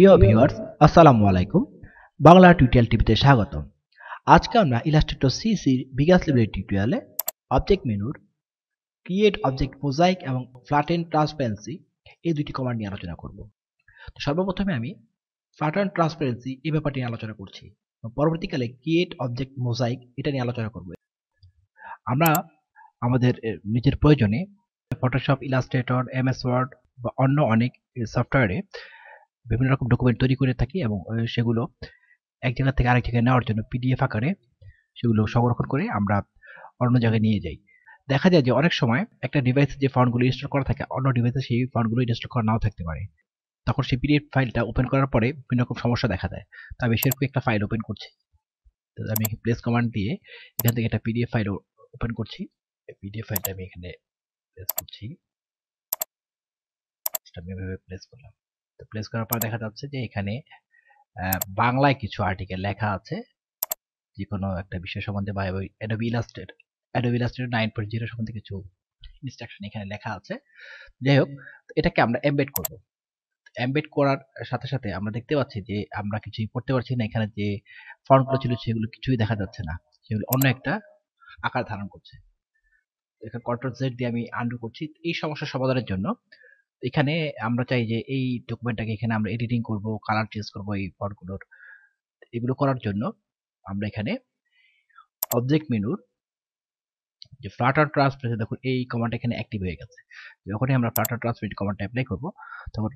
প্রিয় ভিউয়ার্স, আসসালামু আলাইকুম। বাংলা টিউটোরিয়াল টিভিতে স্বাগতম। আজকে আমরা ইলাস্ট্রেটর সিসির বিকাশ লেভেলের টিউটোরিয়ালে অবজেক্ট মেনুর ক্রিয়েট অবজেক্ট মোজাইক এবং ফ্ল্যাটেন ট্রান্সপারেন্সি এই দুটি কমান্ড নিয়ে আলোচনা করব। তো সর্বপ্রথমে আমি ফ্ল্যাটেন ট্রান্সপারেন্সি এই ব্যাপারটি নিয়ে আলোচনা করছি। পরবর্তীকালে ক্রিয়েট অবজেক্ট মোজাইক এটা নিয়ে আলোচনা করব। আমরা আমাদের নিজের প্রয়োজনে ফটোশপ, ইলাস্ট্রেটর, এমএস ওয়ার্ড বা অন্য অনেক সফটওয়্যারে বিভিন্ন রকম ডকুমেন্ট তৈরি করে থাকি এবং সেগুলো এক জায়গা থেকে আরেক জায়গায় নেওয়ার জন্য পিডিএফ আকারে সেগুলো সংরক্ষণ করে আমরা অন্য জায়গায় নিয়ে যাই। দেখা যায় যে অনেক সময় একটা ডিভাইসে যে ফন্টগুলো ইনস্টল করা থাকে অন্য ডিভাইসে সেই ফন্টগুলো ইনস্টল করা নাও থাকতে পারে। তখন সেই পিডিএফ ফাইলটা ওপেন করার পরে বিভিন্ন রকম সমস্যা দেখা দেয়। তো আমি সেরকম একটা ফাইল ওপেন করছি। তো আমি প্লেস কমান্ড দিয়ে এখান থেকে একটা পিডিএফ ফাইল ওপেন করছি। এই পিডিএফ ফাইলটা আমি এখানে প্লেস করছি। আমি এভাবে প্লেস করলাম। তো প্লেস করার পর দেখা যাচ্ছে যে এখানে বাংলায় কিছু আর্টিকেল লেখা আছে যে কোনো একটা বিষয় সম্বন্ধে বা অ্যাডোবি ইলাস্ট্রেটর 9.0 সম্বন্ধে কিছু ইনস্ট্রাকশন এখানে লেখা আছে। যাই হোক, এটাকে আমরা এমবেড করব। এমবেড করার সাথে সাথে আমরা দেখতে পাচ্ছি যে আমরা কিছুই পড়তে পারছি না। এখানে যে ফন্টগুলো ছিল সেগুলো কিছুই দেখা যাচ্ছে না, সেগুলো অন্য একটা আকার ধারণ করছে। এখানে কন্ট্রোল জেড দিয়ে আমি আনডু করছি। এই সমস্যার সমাধানের জন্য এখানে আমরা চাই যে এই ডকুমেন্টটাকে এখানে আমরা এডিটিং করব, কালার চেঞ্জ করব এই ফন্টগুলোর। এগুলো করার জন্য আমরা এখানে অবজেক্ট মেনুর যে ফ্লাটার ট্রান্সপারেন্সি, দেখুন এই কমান্ড এখানে অ্যাক্টিভ হয়ে গেছে। যখনই আমরা ফ্লাটার ট্রান্সপারেন্সি কমান্ডটা অ্যাপ্লাই করব তখন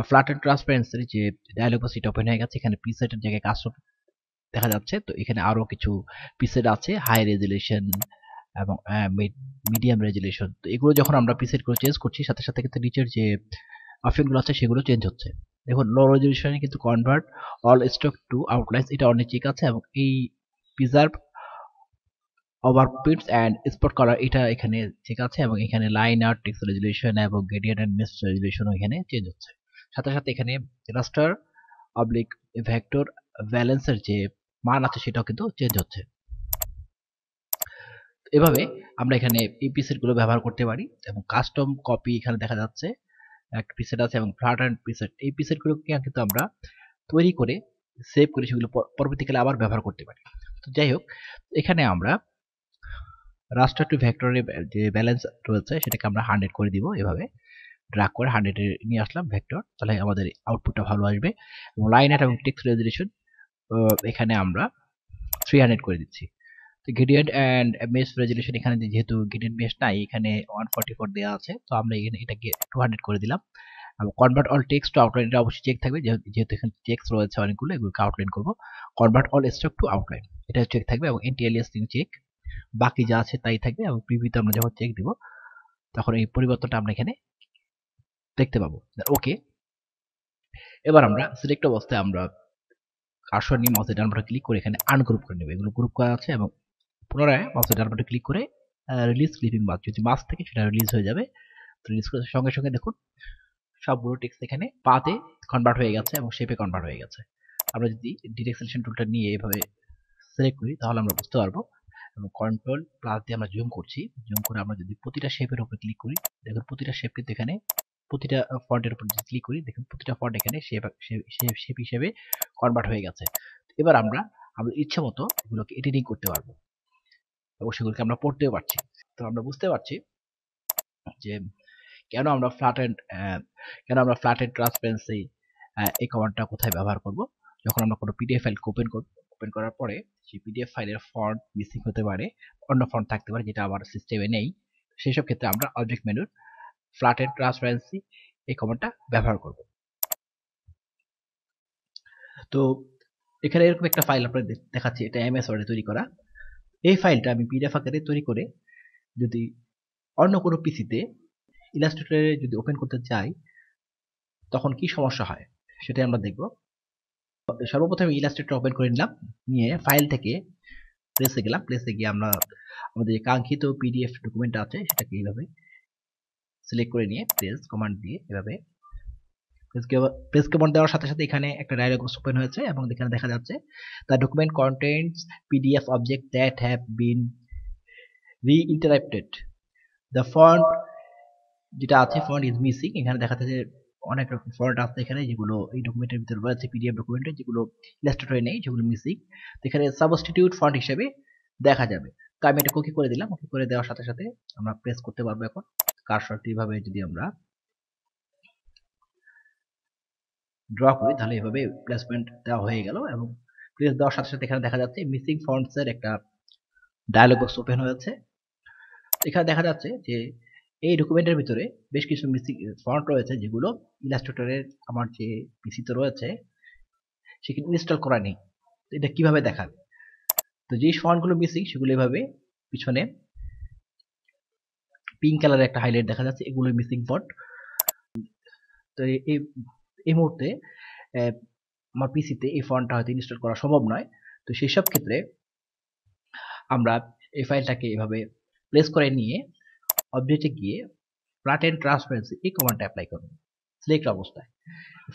ফ্লাটার ট্রান্সপারেন্সির যে ডায়ালগ বক্স এটা ওপেন হয়ে গেছে। এখানে প্রিসেটের জায়গায় কাস্টম দেখা যাচ্ছে। তো এখানে আরো কিছু প্রিসেট আছে, হাই রেজুলেশন এবং মিডিয়াম রেজুলেশন। তো এগুলো যখন আমরা প্রিসেট করে চেঞ্জ করছি সাথে সাথে কিন্তু নিচের যে অপশনগুলো আছে সেগুলো চেঞ্জ হচ্ছে। দেখুন লো রেজুলেশনে কিন্তু convert all stroke to outlines এটা অনেক ঠিক আছে এবং এই preserve overprints and spot colour এটা এখানে ঠিক আছে এবং এখানে লাইন আর্ট, টেক্সট রেজুলেশন এবং গ্রেডিয়েন্ট এন্ড মেশ রেজুলেশনও এখানে চেঞ্জ হচ্ছে। সাথে সাথে এখানে রাস্টার অবলিক ভেক্টর ব্যালেন্সের যে মান আছে সেটাও কিন্তু চেঞ্জ হচ্ছে। এভাবে আমরা এখানে এই প্রিসেট গুলো ব্যবহার করতে পারি এবং কাস্টম কপি এখানে দেখা যাচ্ছে একটা প্রিসেট আছে এবং ফ্ল্যাটেন প্রিসেট। এই প্রিসেট গুলোকে কিন্তু আমরা তৈরি করে সেভ করে সেগুলো পরবর্তীকালে আবার ব্যবহার করতে পারি। তো যাই হোক, এখানে আমরা রাস্টার টু ভেক্টরের যে ব্যালেন্স রয়েছে সেটাকে আমরা 100 করে দিব। এভাবে ড্র্যাগ করে 100 এ নিয়ে আসলাম ভেক্টর, তাহলে আমাদের আউটপুটটা ভালো আসবে। এবং লাইন আর্ট এবং টেক্সট রেজুলেশন এখানে আমরা 300 করে দিচ্ছি। তো গ্রেডিয়েন্ট এন্ড মেশ রেজুলেশন এখানে যেহেতু গ্রেডিয়েন্ট মেশ নাই, এখানে 144 দেওয়া আছে, তো আমরা এখানে এটাকে 200 করে দিলাম। এবং convert all text to outline এটা অবশ্যই চেক থাকবে, যেহেতু এখানে টেক্সট রয়েছে অনেকগুলো, এগুলোকে আউটলাইন করব। Convert all stroke to outline এটা চেক থাকবে এবং এন্টি এলিয়াসিং চেক, বাকি যা আছে তাই থাকবে। এবং প্রিভিউতে আমরা যখন চেক দিব তখন এই পরিবর্তনটা আমরা এখানে দেখতে পাবো। ওকে, এবার আমরা সিলেক্ট অবস্থায় আমরা কার্সর নিয়ে মাউসের ডান বাটন ক্লিক করে এখানে আনগ্রুপ করে নেব। এগুলো গ্রুপ করা আছে এবং পুনরায় মাউসের ডান বাটন ক্লিক করে রিলিজ ক্লিপিং মাস্ক, যদি মাস্ক থেকে সেটা রিলিজ হয়ে যাবে। তো রিলিজ করার সঙ্গে সঙ্গে দেখুন সবগুলো টেক্সট এখানে পাতে কনভার্ট হয়ে গেছে এবং শেপে কনভার্ট হয়ে গেছে। আমরা যদি ডিরেক্ট সিলেকশন টুলটা নিয়ে এভাবে সিলেক্ট করি তাহলে আমরা বুঝতে পারবো। এবং কন্ট্রোল প্লাস দিয়ে আমরা জুম করছি, জুম করে আমরা যদি প্রতিটা শেপের উপর ক্লিক করি দেখুন প্রতিটা শেপ কিন্তু এখানে, প্রতিটা ফন্টের উপর যদি ক্লিক করি দেখুন প্রতিটা ফন্ট এখানে শেপ হিসেবে কনভার্ট হয়ে গেছে। এবার আমরা আমাদের ইচ্ছে মতো এগুলোকে এডিটিং করতে পারবো এবং সেগুলোকে আমরা পড়তেও পারছি। তো আমরা বুঝতে পারছি যে কেন আমরা ফ্ল্যাটেন ট্রান্সপারেন্সি এই কমান্ডটা কোথায় ব্যবহার করব। যখন আমরা কোনো পিডিএফ ফাইল ওপেন করার পরে সেই পিডিএফ ফাইলের ফন্ট মিসিং হতে পারে, অন্য ফন্ট থাকতে পারে যেটা আমার সিস্টেমে নেই, সেই সব ক্ষেত্রে আমরা অবজেক্ট মেনুর ফ্ল্যাটেন ট্রান্সপারেন্সি এই কমান্ডটা ব্যবহার করব। তো এখানে এরকম একটা ফাইল আপনাদের দেখাচ্ছি, এটা এমএস ওয়ার্ডে তৈরি করা। এই ফাইলটা আমি পিডিএফ আকারে তৈরি করে যদি অন্য কোনো পিসিতে ইলাস্ট্রেটরে যদি ওপেন করতে চাই তখন কি সমস্যা হয় সেটাই আমরা দেখব। সর্বপ্রথমে ইলাস্ট্রেটর ওপেন করে নিলাম, নিয়ে ফাইল থেকে প্লেসে গেলাম, প্লেসে গিয়ে আমরা আমাদের যে কাঙ্ক্ষিত পিডিএফ ডকুমেন্ট আছে সেটাকে এইভাবে সিলেক্ট করে নিয়ে প্রেস কমান্ড দিয়ে এভাবে প্রেস কমান্ড দেওয়ার সাথে সাথে এখানে একটা ডায়ালগ বক্স ওপেন হয়েছে এবং এখানে দেখা যাচ্ছে the document contents PDF object that have been reinterpreted, the font যেটা আছে ফন্ট ইজ মিসিং, এখানে দেখা যাচ্ছে অনেক রকম ফন্ট আছে এখানে যেগুলো এই ডকুমেন্টের ভিতরে রয়েছে, পিডিএফ ডকুমেন্টে, যেগুলো ইলাস্ট্রেটরে নেই, যেগুলো মিসিং। তো এখানে সাবস্টিটিউট ফন্ট হিসেবে দেখা যাবে। তো আমি এটা ওকে করে দিলাম। ওকে করে দেওয়ার সাথে সাথে আমরা প্রেস করতে পারবো। এখন কার্সরটি এভাবে যদি আমরা ড্র করি তাহলে এভাবে প্লেসমেন্ট দেওয়া হয়ে গেল, এবং প্লেস দেওয়ার সাথে সাথে এখানে দেখা যাচ্ছে মিসিং ফন্টস এর একটা ডায়ালগ বক্স ওপেন হয়েছে। এখানে দেখা যাচ্ছে যে এই ডকুমেন্টের ভিতরে বেশ কিছু মিসিং ফন্ট রয়েছে, যেগুলো ইলাস্ট্রেটরের আমার যে পিসিতে রয়েছে সেখানে ইনস্টল করা নেই। তো এটা কিভাবে দেখাবে? তো যে ফন্টগুলো মিসিং সেগুলো এভাবে পিছনে পিঙ্ক কালারের একটা হাইলাইট দেখা যাচ্ছে, এগুলো মিসিং ফন্ট। তো এই এই মুহূর্তে আমার পিসিতে এই ফন্টটা হয়তো ইনস্টল করা সম্ভব নয়। তো সেই সব ক্ষেত্রে আমরা এই ফাইলটাকে এভাবে প্লেস করে নিয়ে অবজেক্টে গিয়ে ফ্ল্যাটেন ট্রান্সপারেন্সি এই কমান্ডটা অ্যাপ্লাই করব সিলেক্ট অবস্থায়।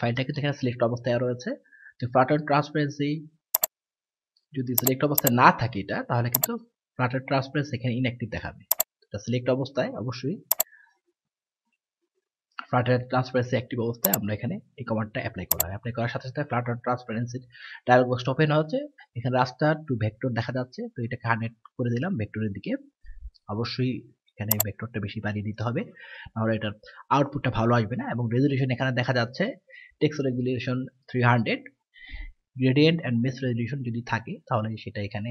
ফাইলটা কিন্তু এখানে সিলেক্ট অবস্থায় রয়েছে। তো ফ্ল্যাটেন ট্রান্সপারেন্সি যদি সিলেক্ট অবস্থায় না থাকে এটা, তাহলে কিন্তু ফ্ল্যাটেন ট্রান্সপারেন্সি এখানে ইনঅ্যাক্টিভ দেখাবে। এটা সিলেক্ট অবস্থায় অবশ্যই ফ্ল্যাটেন ট্রান্সপারেন্সি অ্যাক্টিভ অবস্থায় আমরা এখানে এই কমান্ডটা অ্যাপ্লাই করলাম। অ্যাপ্লাই করার সাথে সাথে ফ্ল্যাটেন ট্রান্সপারেন্সির ডায়ালগ বক্স ওপেন হচ্ছে। এখানে রাস্টার টু ভেক্টর দেখা যাচ্ছে, তো এটাকে 100 করে দিলাম ভেক্টরের দিকে। অবশ্যই এখানে ভেক্টরটা বেশি বাড়িয়ে দিতে হবে, নাহলে এটার আউটপুটটা ভালো আসবে না। এবং রেজলিউশন এখানে দেখা যাচ্ছে text resolution 300, gradient and mesh resolution যদি থাকে তাহলে সেটা এখানে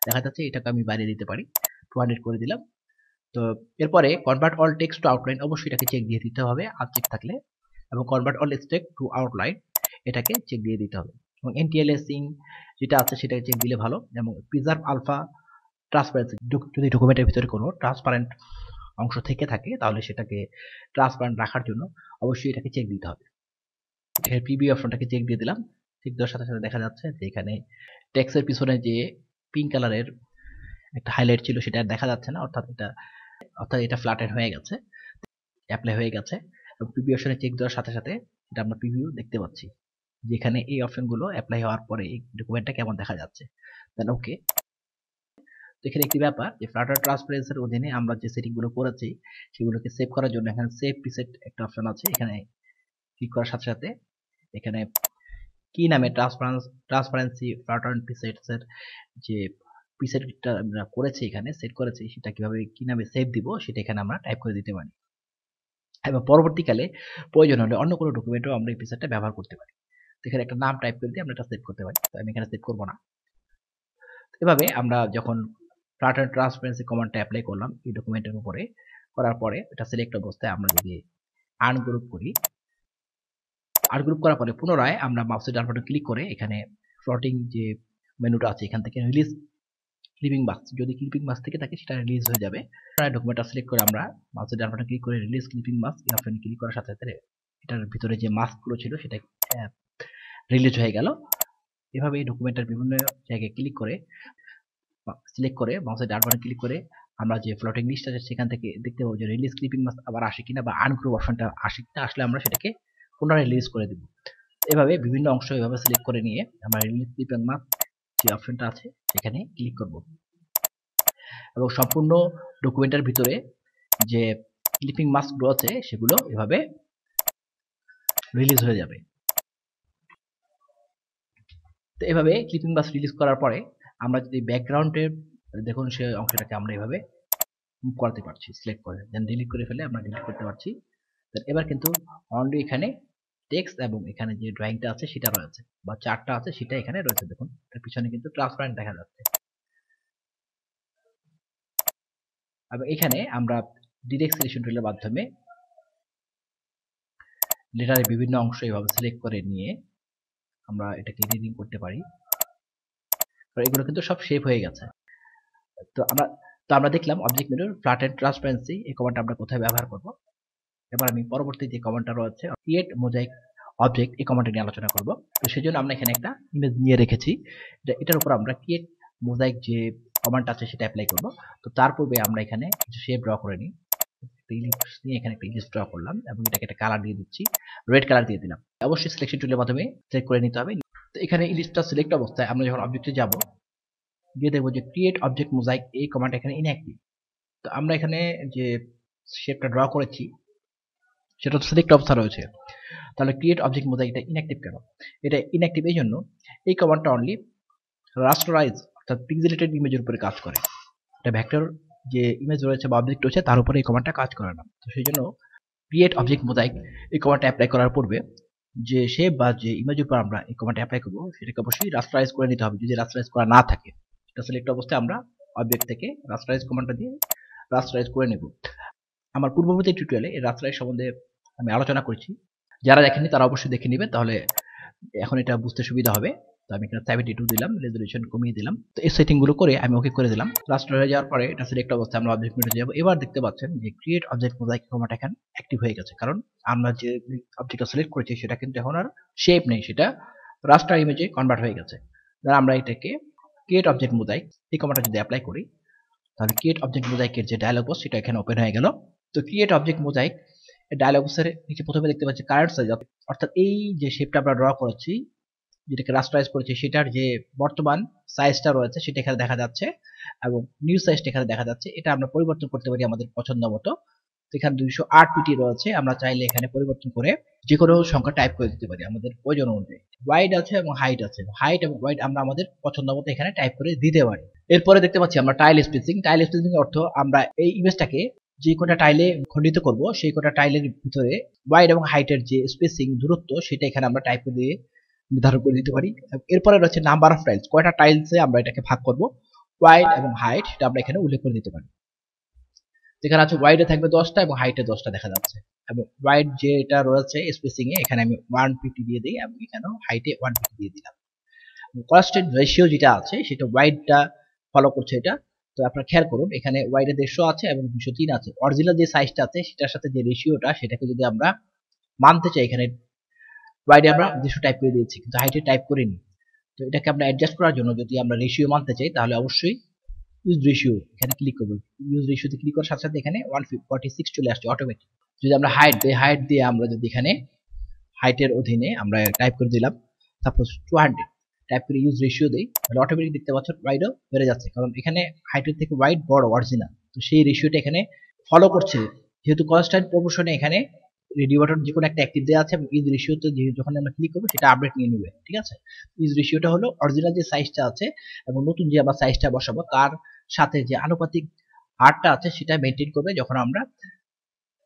দেখা যাচ্ছে। এটাকে আমি বাড়িয়ে দিতে পারি, 200 করে দিলাম। তো এরপরে convert all text to outline, অবশ্যই এটাকে চেক দিয়ে দিতে হবে আনচেক থাকলে। এবং convert all text to outline এটাকে চেক দিয়ে দিতে হবে। এবং এনটিএলএসিং যেটা আছে সেটাকে চেক দিলে ভালো। এবং প্রিজার্ভ আলফা ট্রান্সপারেন্সি, যদি ডকুমেন্টের ভিতরে কোনো ট্রান্সপারেন্ট অংশ থেকে থাকে তাহলে সেটাকে ট্রান্সপারেন্ট রাখার জন্য অবশ্যই এটাকে চেক দিতে হবে। এখানে প্রিভিউ অপশনটাকে চেক দিয়ে দিলাম। চেক দেওয়ার সাথে সাথে দেখা যাচ্ছে যে এখানে টেক্সটের পিছনে যে পিঙ্ক কালারের একটা হাইলাইট ছিল সেটা দেখা যাচ্ছে না, অর্থাৎ এটা ফ্ল্যাটেন হয়ে গেছে, অ্যাপ্লাই হয়ে গেছে। এবং প্রিভিউ অপশনে চেক দেওয়ার সাথে সাথে এটা আমরা প্রিভিউ দেখতে পাচ্ছি, যেখানে এই অপশনগুলো অ্যাপ্লাই হওয়ার পরে এই ডকুমেন্টটা কেমন দেখা যাচ্ছে। দেন ওকে। এখানে একটি ব্যাপার যে ফ্ল্যাটার ট্রান্সপারেন্সির অধীনে আমরা যে সেটিংগুলো করেছি সেগুলোকে সেভ করার জন্য এখানে সেভ প্রিসেট একটা অপশন আছে। এখানে ক্লিক করার সাথে সাথে এখানে কি নামে ট্রান্সপারেন্সি ফ্ল্যাটার প্রিসেটস এর যে প্রিসেটটা আমরা করেছি এখানে সেট করেছি, সেটা কিভাবে কি নামে সেভ দিব সেটা এখানে আমরা টাইপ করে দিতে পারি। এবং পরবর্তীকালে প্রয়োজন হলে অন্য কোনো ডকুমেন্টেও আমরা এই প্রিসেটটা ব্যবহার করতে পারি। এখানে একটা নাম টাইপ করে দিয়ে আমরা এটা সেভ করতে পারি, তো আমি এখানে সেভ করব না। এভাবে আমরা যখন ফ্ল্যাটার ট্রান্সপারেন্সি কমান্ডটা অ্যাপ্লাই করলাম এই ডকুমেন্টের উপরে, করার পরে এটা সিলেক্ট অবস্থায় আমরা যদি আনগ্রুপ করি, আনগ্রুপ করার পরে পুনরায় আমরা মাউসের ডান বাটন ক্লিক করে এখানে ফ্লোটিং যে মেনুটা আছে এখান থেকে রিলিজ ক্লিপিং মাস্ক, যদি ক্লিপিং মাস্ক থেকে থাকে সেটা রিলিজ হয়ে যাবে। ডকুমেন্টটা সিলেক্ট করে আমরা মাউসের ডান বাটন ক্লিক করে রিলিজ ক্লিপিং মাস্ক এই অপশনে ক্লিক করার সাথে সাথে এটার ভিতরে যে মাস্কগুলো ছিল সেটা রিলিজ হয়ে গেল। এভাবে এই ডকুমেন্টের বিভিন্ন জায়গায় ক্লিক করে সিলেক্ট করে মাউসের ডান বাটন ক্লিক করে আমরা যে ফ্লোটিং লিস্ট আছে সেখান থেকে দেখতে পাবো যে রিলিজ ক্লিপিং মাস্ক আবার আসে কিনা বা আনগ্রুপ অপশনটা আসে কিনা, আসলে আমরা সেটাকে পুনরায় রিলিজ করে দেব। এভাবে বিভিন্ন অংশ এভাবে সিলেক্ট করে নিয়ে আমরা রিলিজ ক্লিপিং মাস্ক যে অপশনটা আছে সেখানে ক্লিক করব, এবং সম্পূর্ণ ডকুমেন্টের ভিতরে যে ক্লিপিং মাস্ক রয়েছে সেগুলো এভাবে রিলিজ হয়ে যাবে। তো এভাবে ক্লিপিং মাস্ক রিলিজ করার পরে আমরা যদি ব্যাকগ্রাউন্ডের দেখুন সে অংশটাকে আমরা এভাবে মুভ করতে পারছি, সিলেক্ট করে দেন ডিলিট করে ফেলে আমরা ডিলিট করতে পারছি। এবার কিন্তু অনলি এখানে টেক্সট এবং এখানে যে ড্রয়িংটা আছে সেটা রয়েছে বা চার্টটা আছে সেটা এখানে রয়েছে। দেখুন এর পিছনে কিন্তু ট্রান্সপারেন্ট দেখা যাচ্ছে। এবং এখানে আমরা ডিরেক্ট সিলেকশন টুলের মাধ্যমে লেটারের বিভিন্ন অংশ এভাবে সিলেক্ট করে নিয়ে আমরা এটাকে এডিটিং করতে পারি। এগুলো কিন্তু সব শেপ হয়ে গেছে। তো আমরা দেখলাম অবজেক্ট মেনুর ফ্ল্যাটেন ট্রান্সপারেন্সি এই কমান্ডটা আমরা কোথায় ব্যবহার করব। এবার আমি পরবর্তী যে কমান্ডটা রয়েছে ক্রিয়েট মোজাইক অবজেক্ট এই কমান্ডটা নিয়ে আলোচনা করব। তো সেজন্য আমরা এখানে একটা ইমেজ নিয়ে রেখেছি, এটার উপর আমরা ক্রিয়েট মোজাইক যে কমান্ড আছে সেটা অ্যাপ্লাই করব। তো তার পূর্বে আমরা এখানে কিছু শেপ ড্র করে নিই। এখানে একটা ইলিপস ড্র করলাম এবং এটাকে একটা কালার দিয়ে দিচ্ছি, রেড কালার দিয়ে দিলাম। অবশ্যই সিলেকশন টুলের মাধ্যমে সিলেক্ট করে নিতে হবে। তো এখানে ইলিপসটা সিলেক্ট অবস্থায় আমরা যখন অবজেক্টে যাব গিয়ে দেখবো যে ক্রিয়েট অবজেক্ট মোজাইক এই কমান্ড এখানে ইনঅ্যাক্টিভ। তো আমরা এখানে যে শেপটা ড্র করেছি সেটা তো সিলেক্ট অবস্থা রয়েছে। তাহলে ক্রিয়েট অবজেক্ট মোজাইক এটা ইনঅ্যাক্টিভ কেন? এটা ইনঅ্যাক্টিভ এই জন্য, এই কমান্ডটা অনলি রাস্টারাইজ অর্থাৎ পিক্সেলেটেড ইমেজের উপরে কাজ করে। এটা ভেক্টর যে ইমেজ রয়েছে বা অবজেক্ট রয়েছে তার উপরে এই কমান্ডটা কাজ করে না। তো সেই জন্য ক্রিয়েট অবজেক্ট মোজাইক এই কমান্ডটা অ্যাপ্লাই করার পূর্বে যে শেপ বা যে ইমেজের উপর আমরা এই কমান্ডটা অ্যাপ্লাই করবো সেটাকে অবশ্যই রাস্টারাইজ করে নিতে হবে। যদি রাস্টারাইজ করা না থাকে সেটা সিলেক্ট অবস্থায় আমরা অবজেক্ট থেকে রাস্টারাইজ কমান্ডটা দিয়ে রাস্টারাইজ করে নেব। আমার পূর্ববর্তী টিউটোরিয়ালে এই রাস্টারাইজ সম্বন্ধে আমি আলোচনা করেছি, যারা দেখেননি তারা অবশ্যই দেখে নেবে, তাহলে এখন এটা বুঝতে সুবিধা হবে। তো আমি এখানে 72 দিলাম, রেজোলিউশন কমিয়ে দিলাম। তো এই সেটিং গুলো করে আমি ওকে করে দিলাম। রাস্টার হয়ে যাওয়ার পরে এটা সিলেক্ট অবস্থায় আমরা অবজেক্ট মোডে যাব। এবার দেখতে পাচ্ছেন যে ক্রিয়েট অবজেক্ট মোজাইক কমান্ড এখানে অ্যাক্টিভ হয়ে গেছে, কারণ আমরা যে অবজেক্টটা সিলেক্ট করেছি সেটা কিন্তু এখন আর শেপ নেই, সেটা রাস্টার ইমেজে কনভার্ট হয়ে গেছে। তাহলে আমরা এটাকে ক্রিয়েট অবজেক্ট মোজাইক এই কমান্ডটা যদি অ্যাপ্লাই করি তাহলে ক্রিয়েট অবজেক্ট মোজাইকের যে ডায়ালগ বক্স সেটা এখানে ওপেন হয়ে গেল। তো ক্রিয়েট অবজেক্ট মোজাইক ডায়ালগ বক্সের নিচে প্রথমে দেখতে পাচ্ছি কারেন্ট সাইজ, অর্থাৎ এই যে শেপটা আমরা ড্র করেছি যেটাকে রাস্টারাইজ করেছি সেটার যে বর্তমান সাইজটা রয়েছে সেটা এখানে দেখা যাচ্ছে এবং নিউ সাইজটা এখানে দেখা যাচ্ছে। এটা আমরা পরিবর্তন করতে পারি আমাদের পছন্দ মতো। তো এখানে 208 পিটি রয়েছে, আমরা চাইলে এখানে পরিবর্তন করে যে কোনো সংখ্যা টাইপ করে দিতে পারি আমাদের প্রয়োজন অনুযায়ী। ওয়াইড আছে এবং হাইট আছে, হাইট এবং ওয়াইড আমরা আমাদের পছন্দ মতো এখানে টাইপ করে দিতে পারি। এরপরে দেখতে পাচ্ছি আমরা টাইল স্পেসিং। টাইল স্পেসিং এর অর্থ আমরা এই ইমেজটাকে যে কোটা টাইলে খণ্ডিত করব সেই কোটা টাইলের ভিতরে ওয়াইড এবং হাইটের যে স্পেসিং দূরত্ব সেটা এখানে আমরা টাইপ করে দিয়ে নির্ধারণ করে দিতে পারি। এরপরে রয়েছে নাম্বার অফ টাইলস, কয়টা টাইলসে আমরা এটাকে ভাগ করব, ওয়াইড এবং হাইট সেটা আমরা এখানে উল্লেখ করে দিতে পারি। যেখানে আছে ওয়াইডে থাকবে 10টা এবং হাইটে 10টা দেখা যাচ্ছে, এবং ওয়াইড যেটা রয়েছে স্পেসিং এ এখানে আমি 150 দিয়ে দিই এবং এখানেও হাইটে 150 দিয়ে দিলাম। কনস্ট্যান্ট রেশিও যেটা আছে সেটা ওয়াইডটা ফলো করছে এটা। তো আপনারা খেয়াল করুন এখানে ওয়াইডে 150 আছে এবং 203 আছে। অরিজিনাল যে সাইজটা আছে সেটার সাথে যে রেশিওটা সেটাকে যদি আমরা মানতে চাই, এখানে ওয়াইডে আমরা 200 টাইপ করে দিয়েছি কিন্তু হাইটে টাইপ করিনি। তো এটাকে আমরা অ্যাডজাস্ট করার জন্য যদি আমরা রেশিও মানতে চাই তাহলে অবশ্যই ইউজ রেশিও এখানে ক্লিক করব। ইউজ রেশিওতে ক্লিক করার সাথে সাথে এখানে 146 চলে আসছে অটোমেটিক। যদি আমরা হাইট দিই, হাইট দিয়ে আমরা যদি এখানে হাইটের অধীনে আমরা টাইপ করে দিলাম সাপোজ 200, টাইপ করে ইউজ রেশিও দেই, তাহলে অটোমেটিক দেখতে পাচ্ছেন ওয়াইডও বেড়ে যাচ্ছে, কারণ এখানে হাইটের থেকে ওয়াইড বড় অরিজিনাল। তো সেই রেশিওটা এখানে ফলো করছে, যেহেতু কনস্ট্যান্ট প্রপোর্শনে এখানে রেডিও বাটন যে কোনো একটা অ্যাক্টিভ দেওয়া আছে এবং ইউজ রেশিওতে যখন আমরা ক্লিক করবো সেটা আপডেট নিয়ে নেবে। ঠিক আছে, ইউজ রেশিওটা হলো অরিজিনাল যে সাইজটা আছে এবং নতুন যে আমরা সাইজটা বসাবো তার সাথে যে আনুপাতিক হারটা আছে সেটা মেনটেন করবে যখন আমরা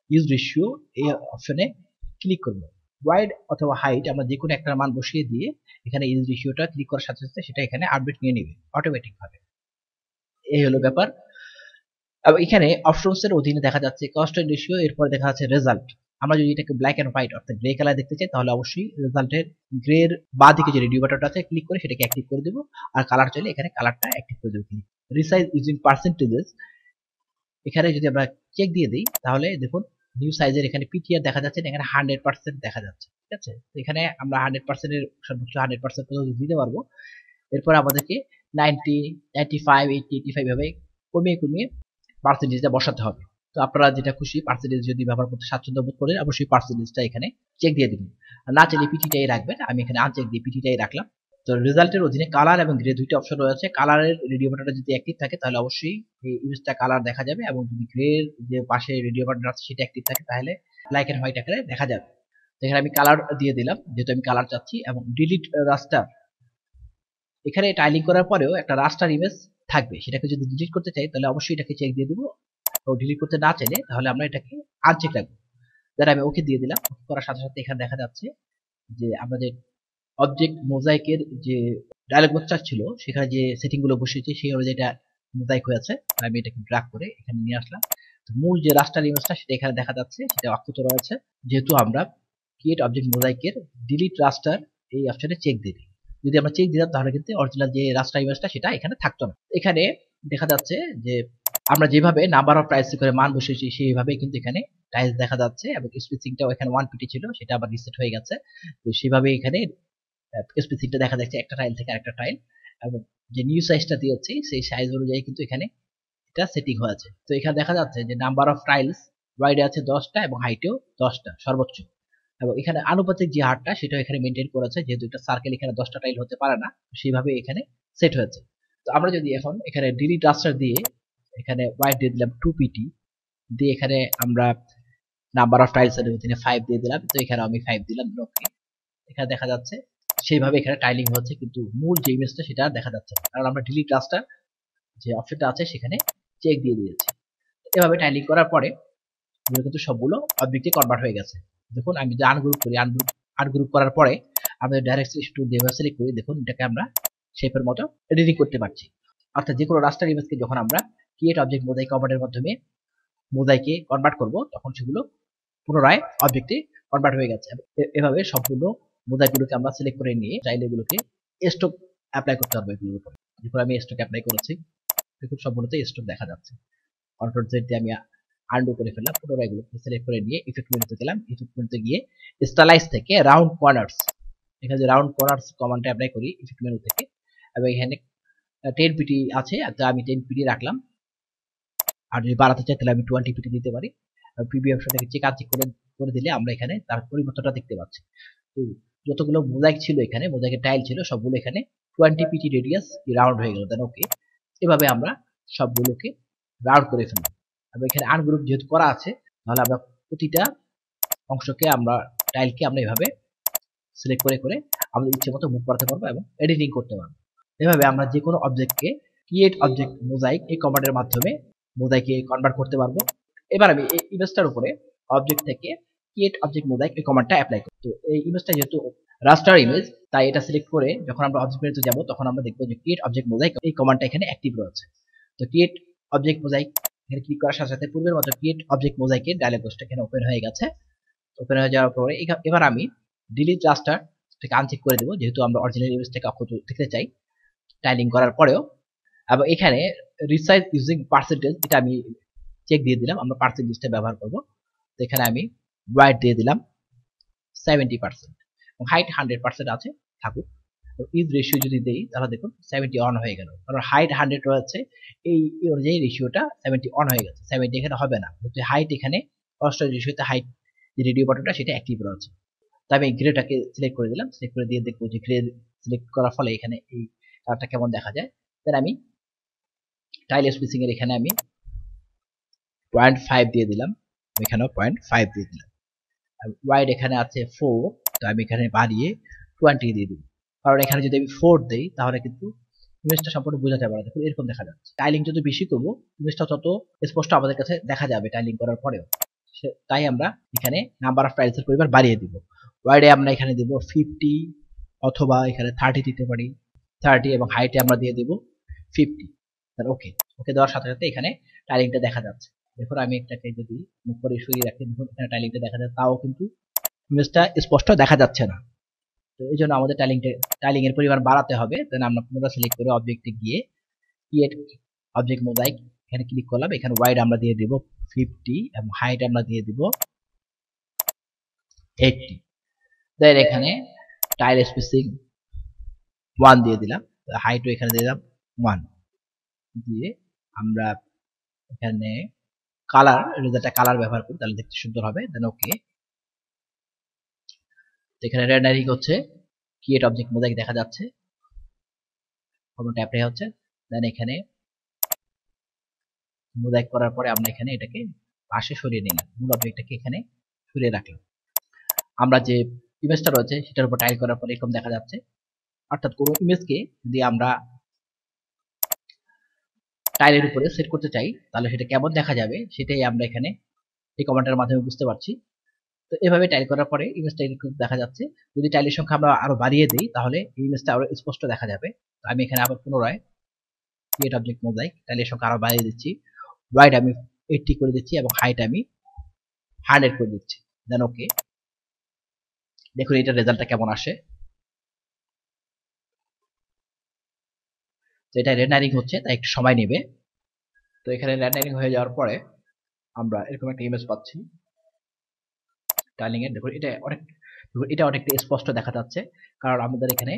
ইউজ রেশিও এই অপশনে ক্লিক করব। ওয়াইড অথবা হাইট আমরা যে কোনো একটা মান বসিয়ে দিয়ে এখানে ইউজ রেশিওটা ক্লিক করার সাথে সাথে সেটা এখানে আপডেট নিয়ে নেবে অটোমেটিক ভাবে। এই হলো ব্যাপার। এবং এখানে অপশনস এর অধীনে দেখা যাচ্ছে কনস্ট্যান্ট রেশিও, এরপর দেখা যাচ্ছে রেজাল্ট। আমরা যদি এটাকে ব্ল্যাক এন্ড হোয়াইট অর্থাৎ গ্রে কালার দেখতে চাই তাহলে অবশ্যই রেজাল্টের গ্রের বাঁ দিকে যে রেডিও বাটনটা আছে ক্লিক করে সেটাকে অ্যাক্টিভ করে দেব, আর কালার চাইলে এখানে কালারটা অ্যাক্টিভ করে দেব। রিসাইজ ইউজিং পার্সেন্টেজেস এখানে যদি আমরা চেক দিয়ে দিই তাহলে দেখুন নিউ সাইজের এখানে পিটিআর দেখা যাচ্ছে, এখানে 100% দেখা যাচ্ছে। ঠিক আছে, এখানে আমরা 100% এর সর্বোচ্চ 100% পর্যন্ত দিতে পারবো। এরপর আমাদেরকে 90, 95, 80, 85 ভাবে কমিয়ে কমিয়ে পার্সেন্টেজটা বসাতে হবে। তো আপনারা যেটা খুশি পার্সেন্টেজ যদি ব্যবহার করতে স্বাচ্ছন্দ্য বোধ করেন অবশ্যই পার্সেন্টেজটা এখানে চেক দিয়ে দিবেন, আর না চাইলে পিটিটাই রাখবেন। আমি এখানে আনচেক দিয়ে পিটিটাই রাখলাম। তো রেজাল্টের অধীনে কালার এবং গ্রে দুইটা অপশন রয়েছে। কালারের রেডিও বাটনটা যদি অ্যাক্টিভ থাকে তাহলে অবশ্যই এই ইমেজটা কালার দেখা যাবে, এবং যদি গ্রের যে পাশে রেডিও বাটন আছে সেটা অ্যাক্টিভ থাকে তাহলে ব্ল্যাক এন্ড হোয়াইট আকারে দেখা যাবে। এখানে আমি কালার দিয়ে দিলাম যেহেতু আমি কালার চাচ্ছি, এবং ডিলিট রাস্টার এখানে টাইলিং করার পরেও একটা রাস্টার ইমেজ থাকবে, সেটাকে যদি ডিলিট করতে চাই তাহলে অবশ্যই এটাকে চেক দিয়ে দেবো। তো ডিলিট করতে না চাইলে তাহলে আমরা এটাকে আনচেক রাখবো। যারা আমি ওকে দিয়ে দিলাম, ওকে করার সাথে সাথে এখানে দেখা যাচ্ছে যে আমাদের অবজেক্ট মোজাইকের যে ডায়ালগ বক্সটা ছিল সেখানে যে সেটিং গুলো বসিয়েছি সেই অনুযায়ী এটা মোজাইক হয়েছে। আমি এটাকে ড্র্যাগ করে এখানে নিয়ে আসলাম। তো মূল যে রাস্টার ইমেজটা সেটা এখানে দেখা যাচ্ছে, সেটা অক্ষত রয়েছে যেহেতু আমরা ক্রিয়েট অবজেক্ট মোজাইকের ডিলিট রাস্টার এই অপশনে চেক দিই। যদি আমরা চেক দিতাম তাহলে কিন্তু অরিজিনাল যে রাস্টার ইমেজটা সেটা এখানে থাকতো না। এখানে দেখা যাচ্ছে যে আমরা যেভাবে নাম্বার অফ টাইলস করে মান বসিয়েছি সেইভাবে কিন্তু এখানে টাইলস দেখা যাচ্ছে, এবং স্পেসিংটাও এখানে 150 ছিল সেটা আবার রিসেট হয়ে গেছে। তো সেভাবে এখানে স্পেসিংটা দেখা যাচ্ছে একটা টাইল থেকে আরেকটা টাইল, এবং যে নিউ সাইজটা দিয়েছি সেই সাইজ অনুযায়ী কিন্তু এখানে এটা সেটিং হয়েছে। তো এখানে দেখা যাচ্ছে যে নাম্বার অফ টাইলস ওয়াইডে আছে 10টা এবং হাইটেও 10টা সর্বোচ্চ, এবং এখানে আনুপাতিক যে হারটা সেটা এখানে মেনটেন করেছে, যেহেতু একটা সার্কেল এখানে 10টা টাইল হতে পারে না সেইভাবে এখানে সেট হয়েছে। তো আমরা যদি এখন এখানে ডিলিট রাস্টার দিয়ে এখানে ওয়াইড দিয়ে দিলাম 2pt দিয়ে এখানে আমরা নাম্বার অফ টাইলস এর অধীনে 5 দিয়ে দিলাম, তো এখানে আমি 5 দিলাম, ওকে। এখানে দেখা যাচ্ছে সেইভাবে এখানে টাইলিং হচ্ছে, কিন্তু মূল যে ইমেজটা সেটা দেখা যাচ্ছে না, কারণ আমরা ডিলিট রাস্টার যে অপশনটা আছে সেখানে চেক দিয়ে দিয়েছি। এভাবে টাইলিং করার পরে এগুলো কিন্তু সবগুলো অবজেক্টে কনভার্ট হয়ে গেছে। দেখুন আমি যদি আনগ্রুপ করি, আনগ্রুপ করার পরে আমরা ডাইরেক্ট সিলেক্ট টু দিয়ে সিলেক্ট করি, দেখুন এটাকে আমরা শেপের মতো এডিটিং করতে পারছি। অর্থাৎ যে কোনো রাস্টার ইমেজকে যখন আমরা ক্রিয়েট অবজেক্ট মোজাইক কমান্ডের মাধ্যমে মোজাইকে কনভার্ট করব, তখন সেগুলো পুনরায় অবজেক্টে কনভার্ট হয়ে গেছে। এভাবে সম্পূর্ণ মোজাইকগুলোকে আমরা সিলেক্ট করে নিয়ে চাইলে এগুলোকে স্টক অ্যাপ্লাই করতে পারবো এগুলোর উপর। দেখুন আমি স্টক অ্যাপ্লাই করেছি, দেখুন সম্পূর্ণতে স্টক দেখা যাচ্ছে। কন্ট্রোল জেড দিয়ে আমি আনডু করে ফেললাম, পুনরায় এগুলোকে সিলেক্ট করে নিয়ে ইফেক্ট মেনুতে গেলাম, ইফেক্ট মেনুতে গিয়ে স্টাইলাইজ থেকে রাউন্ড কর্নার্স, এখানে যে রাউন্ড কর্নার্স কমান্ডটা অ্যাপ্লাই করি ইফেক্ট মেনু থেকে, এবং এখানে 10 পিটি আছে, তো আমি 10 পিটি রাখলাম। আর যদি বাড়াতে চাই তাহলে আমি 20 পিটি দিতে পারি। প্রিভিউ অপশনটাকে চেক করে দিলে আমরা এখানে তার পরিবর্তনটা দেখতে পাচ্ছি। তো যতগুলো মোজাইক ছিল, এখানে মোজাইকের টাইল ছিল সবগুলো এখানে 20 পিটি রেডিয়াস রাউন্ড হয়ে গেল, দেন ওকে। এভাবে আমরা সবগুলোকে রাউন্ড করে ফেললাম। এবং এখানে আনগ্রুপ যেহেতু করা আছে, তাহলে আমরা প্রতিটা অংশকে আমরা টাইলকে আমরা এভাবে সিলেক্ট করে করে আমাদের ইচ্ছে মতো মুভ করাতে পারবো এবং এডিটিং করতে পারবো। এভাবে আমরা যে কোনো অবজেক্টকে ক্রিয়েট অবজেক্ট মোজাইক এই কমান্ডের মাধ্যমে মোজাইকে কনভার্ট করতে পারবো। এবার আমি এই ইমেজটার উপরে অবজেক্ট থেকে ক্রিয়েট অবজেক্ট মোজাইক এই কমান্ডটা অ্যাপ্লাই করি। তো এই ইমেজটা যেহেতু রাস্টার ইমেজ, তাই এটা সিলেক্ট করে যখন আমরা অবজেক্ট মেনুতে যাব, তখন আমরা দেখবো যে ক্রিয়েট অবজেক্ট মোজাইক এই কমান্ডটা এখানে অ্যাক্টিভ রয়েছে। তো ক্রিয়েট অবজেক্ট মোজাইক এখানে ক্লিক করার সাথে সাথে পূর্বের মতো ক্রিয়েট অবজেক্ট মোজাইকের ডায়লগ বক্সটা এখানে ওপেন হয়ে গেছে। ওপেন হয়ে যাওয়ার পরে এবার আমি ডিলিট রাস্টার থেকে আনচেক করে দেবো, যেহেতু আমরা অরিজিনাল ইমেজটাকে অক্ষত দেখতে চাই টাইলিং করার পরেও। এবং এখানে রিসাইজ ইউজিং পার্সেন্টেজ, এটা আমি চেক দিয়ে দিলাম, আমরা পার্সেন্টেজটা ব্যবহার করব। তো এখানে আমি ওয়াইড দিয়ে দিলাম 70% এবং হাইট 100% আছে, থাকুক। তো ইজ রেশিও যদি দেই তাহলে দেখুন 70 অন হয়ে গেল, কারণ হাইট 100 রয়েছে, এই অনুযায়ী রেশিওটা 70 অন হয়ে গেছে। 70 এখানে হবে না, কিন্তু হাইট এখানে কনস্ট্যান্ট রেশিওতে হাইট যে রেডিও বাটনটা সেটা অ্যাক্টিভ রয়েছে। তো আমি গ্রেটাকে সিলেক্ট করে দিলাম, সিলেক্ট করে দিয়ে দেখবো যে গ্রে সিলেক্ট করার ফলে এখানে এই কালারটা কেমন দেখা যায়। দেন আমি টাইল স্পেসিং এর এখানে আমি 0.5 দিয়ে দিলাম, এখানেও 0.5 দিয়ে দিলাম। ওয়াইড এখানে আছে 4, তো আমি এখানে বাড়িয়ে 20 দিয়ে দিব, কারণ এখানে যদি আমি 4 দেই তাহলে কিন্তু ইমেজটা সম্পূর্ণ বোঝা যাবে না। দেখুন এরকম দেখা যাচ্ছে। টাইলিং যত বেশি করবো ইমেজটা তত স্পষ্ট আমাদের কাছে দেখা যাবে টাইলিং করার পরেও। তাই আমরা এখানে নাম্বার অফ টাইলসের পরিমাণ বাড়িয়ে দিব। ওয়াইডে আমরা এখানে দিব 50, অথবা এখানে 30 দিতে পারি, 30, এবং হাইটে আমরা দিয়ে দিব 50। ওকে, ওকে দেওয়ার সাথে সাথে এখানে টাইলিংটা দেখা যাচ্ছে। দেখুন আমি এটাকে যদি মুখ করে সরিয়ে রাখি, দেখুন এখানে টাইলিংটা দেখা যাচ্ছে, তাও কিন্তু ইমেজটা স্পষ্ট দেখা যাচ্ছে না। তো এই জন্য আমাদের টাইলিং এর পরিমাণ বাড়াতে হবে। দেন আমরা পুনরায় সিলেক্ট করে অবজেক্টে গিয়ে ক্রিয়েট অবজেক্ট মোজাইক এখানে ক্লিক করলাম, এখানে ওয়াইড আমরা দিয়ে দিব 50 এবং হাইট আমরা দিয়ে দিব 80। দেন এখানে টাইল স্পেসিং 1 দিয়ে দিলাম, হাইটও এখানে দিয়ে দিলাম 1 দিয়ে আমরা এখানে কালার, রেজাল্টটা কালার ব্যবহার করি তাহলে দেখতে সুন্দর হবে। দেন ওকে, এখানে রেন্ডারিং হচ্ছে, ক্রিয়েট অবজেক্ট মোজাইক দেখা যাচ্ছে, কমান্ড অ্যাপ্লাই হচ্ছে। দেন এখানে মোজাইক করার পরে আমরা এখানে এটাকে পাশে সরিয়ে নিলাম, মূল অবজেক্টটাকে এখানে সরিয়ে রাখলাম। আমরা যে ইমেজটা রয়েছে সেটার উপর টাইল করার পরে এরকম দেখা যাচ্ছে। অর্থাৎ কোনো ইমেজকে যদি আমরা টাইলের উপরে সেট করতে চাই তাহলে সেটা কেমন দেখা যাবে সেটাই আমরা এখানে এই কমান্ডের মাধ্যমে বুঝতে পারছি। তো এভাবে টাইল করার পরে ইমেজটা এরকম দেখা যাচ্ছে। যদি টাইলের সংখ্যা আমরা আরো বাড়িয়ে দিই তাহলে এই ইমেজটা আরো স্পষ্ট দেখা যাবে। তো আমি এখানে আবার পুনরায় ক্রিয়েট অবজেক্ট মোজাইক টাইলের সংখ্যা আরো বাড়িয়ে দিচ্ছি, ওয়াইড আমি 80 করে দিচ্ছি এবং হাইট আমি 100 করে দিচ্ছি। দেন ওকে, দেখুন এটার রেজাল্টটা কেমন আসে। তো এটা রেন্ডারিং হচ্ছে, তাই একটু সময় নেবে। তো এখানে রেন্ডারিং হয়ে যাওয়ার পরে আমরা এরকম একটা ইমেজ পাচ্ছি টাইলিং এর। দেখুন এটা অনেকটা স্পষ্ট দেখা যাচ্ছে, কারণ আমাদের এখানে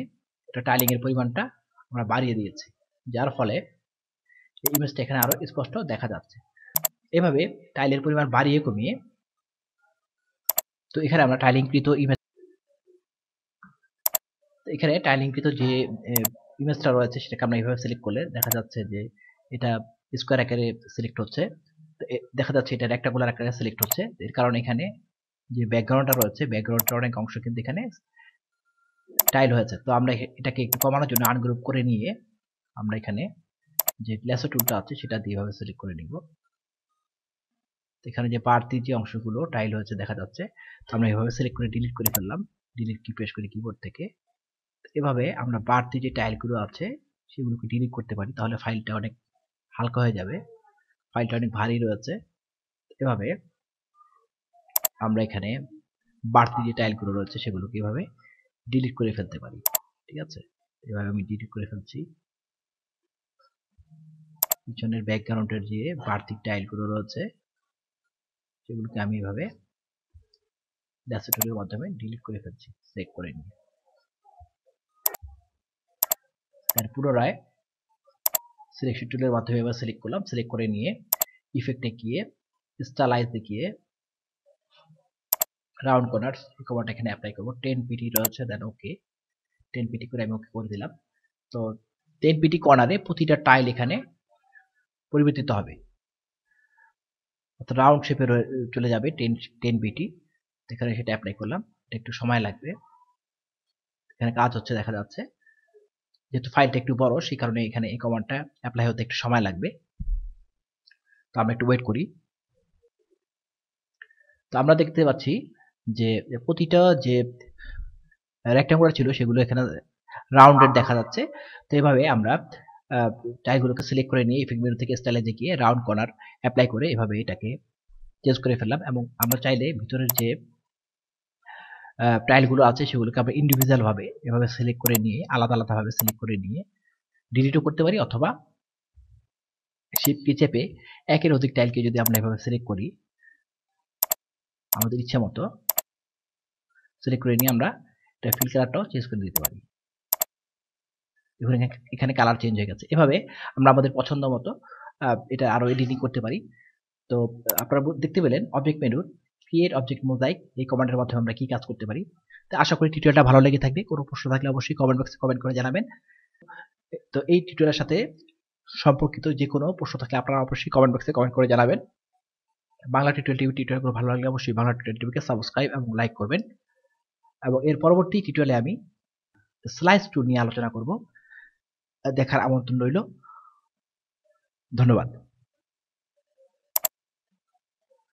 এটা টাইলিং এর পরিমাণটা আমরা বাড়িয়ে দিয়েছি, যার ফলে এই ইমেজটা এখানে আরো স্পষ্ট দেখা যাচ্ছে। এভাবে টাইলের পরিমাণ বাড়িয়ে কমিয়ে, তো এখানে আমরা টাইলিংকৃত ইমেজ, এখানে টাইলিংকৃত যে ইমেজটা রয়েছে সেটাকে আমরা এইভাবে সিলেক্ট করলে দেখা যাচ্ছে যে এটা স্কোয়ার আকারে সিলেক্ট হচ্ছে। দেখা যাচ্ছে এটা রেক্টাঙ্গুলার আকারে সিলেক্ট হচ্ছে, এর কারণে এখানে যে ব্যাকগ্রাউন্ডটা রয়েছে ব্যাকগ্রাউন্ডের অনেক অংশ কিন্তু এখানে টাইল হয়েছে। তো আমরা এটাকে একটু কমানোর জন্য আনগ্রুপ করে নিয়ে আমরা এখানে যে ল্যাসো টুলটা আছে সেটা দিয়ে এভাবে সিলেক্ট করে নিব। এখানে যে বাড়তি যে অংশগুলো টাইল হয়েছে দেখা যাচ্ছে, তো আমরা এভাবে সিলেক্ট করে ডিলিট করে ফেললাম, ডিলিট কি প্রেস করি কিবোর্ড থেকে। এভাবে আমরা বাড়তি যে টাইলগুলো আছে সেগুলোকে ডিলিট করতে পারি, তাহলে ফাইলটা অনেক হালকা হয়ে যাবে, ফাইলটা অনেক ভারী রয়েছে। এভাবে আমরা এখানে বাড়তি যে টাইলগুলো রয়েছে সেগুলোকে এভাবে ডিলিট করে ফেলতে পারি। ঠিক আছে, এভাবে আমি ডিলিট করে ফেলছি। পিছনের ব্যাকগ্রাউন্ডের যে বাড়তি টাইলগুলো রয়েছে সেগুলোকে আমি এভাবে ল্যাসো টুলের মাধ্যমে ডিলিট করে ফেলছি, সেভ করে নিয়ে। তার পুনরায় সিলেকশন টুলের মাধ্যমে এবার সিলেক্ট করলাম, সিলেক্ট করে নিয়ে ইফেক্টে গিয়ে স্টাইলাইজে গিয়ে রাউন্ড কর্নার্স এই কমান্ডটা এখানে অ্যাপ্লাই করব। 10 পিটি রয়েছে, দেন ওকে, 10 পিটি করে আমি ওকে করে দিলাম। তো 10 পিটি কর্নারে প্রতিটা টাইল এখানে পরিবর্তিত হবে, অর্থাৎ রাউন্ড শেপে চলে যাবে 10 পিটি। এখানে সেটা অ্যাপ্লাই করলাম, এটা একটু সময় লাগবে, এখানে কাজ হচ্ছে দেখা যাচ্ছে। যেহেতু ফাইলটা একটু বড় সেই কারণে এখানে এই কমান্ডটা অ্যাপ্লাই হতে একটু সময় লাগবে, তো আমরা একটু ওয়েট করি। তো আমরা দেখতে পাচ্ছি যে প্রতিটা যে রেক্ট্যাঙ্গুলার ছিল সেগুলো এখানে রাউন্ডেড দেখা যাচ্ছে। তো এভাবে আমরা টাইলগুলোকে সিলেক্ট করে নিয়ে ইফেক্ট মেনু থেকে স্টাইলাইজে গিয়ে রাউন্ড কর্নার অ্যাপ্লাই করে এভাবে এটাকে চেঞ্জ করে ফেললাম। এবং আমরা চাইলে ভিতরের যে টাইলগুলো আছে সেগুলোকে আমরা ইন্ডিভিজুয়াল ভাবে এভাবে সিলেক্ট করে নিয়ে আলাদা আলাদা ভাবে সিলেক্ট করে নিয়ে ডিলিটও করতে পারি, অথবা শিফট কি চেপে একের অধিক টাইলকে যদি আমরা এভাবে সিলেক্ট করি আমাদের ইচ্ছা মতো সিলেক্ট করে নিয়ে আমরা এটা ফিল কালারটাও চেঞ্জ করে দিতে পারি। এখানে কালার চেঞ্জ হয়ে গেছে। এভাবে আমরা আমাদের পছন্দ মতো এটা আরো এডিটিং করতে পারি। তো আপনারা দেখতে পেলেন অবজেক্ট মেনুর ক্রিয়েট অবজেক্ট মোজাইক এই কমান্ডের মাধ্যমে আমরা কি কাজ করতে পারি। তো আশা করি টিউটোরিয়ালটা ভালো লেগে থাকবে। কোনো প্রশ্ন থাকলে অবশ্যই কমেন্ট বক্সে কমেন্ট করে জানাবেন। তো এই টিউটোরিয়ালের সাথে সম্পর্কিত যে কোনো প্রশ্ন থাকলে আপনারা অবশ্যই কমেন্ট বক্সে কমেন্ট করে জানাবেন। বাংলা টিউটোরিয়াল টিভি টিউটোরিয়ালগুলো ভালো লাগলে অবশ্যই বাংলা টিউটোরিয়াল টিভিকে সাবস্ক্রাইব এবং লাইক করবেন। এবং এর পরবর্তী টিউটোরিয়ালে আমি স্লাইস টুল নিয়ে আলোচনা করব। দেখার আমন্ত্রণ রইল। ধন্যবাদ।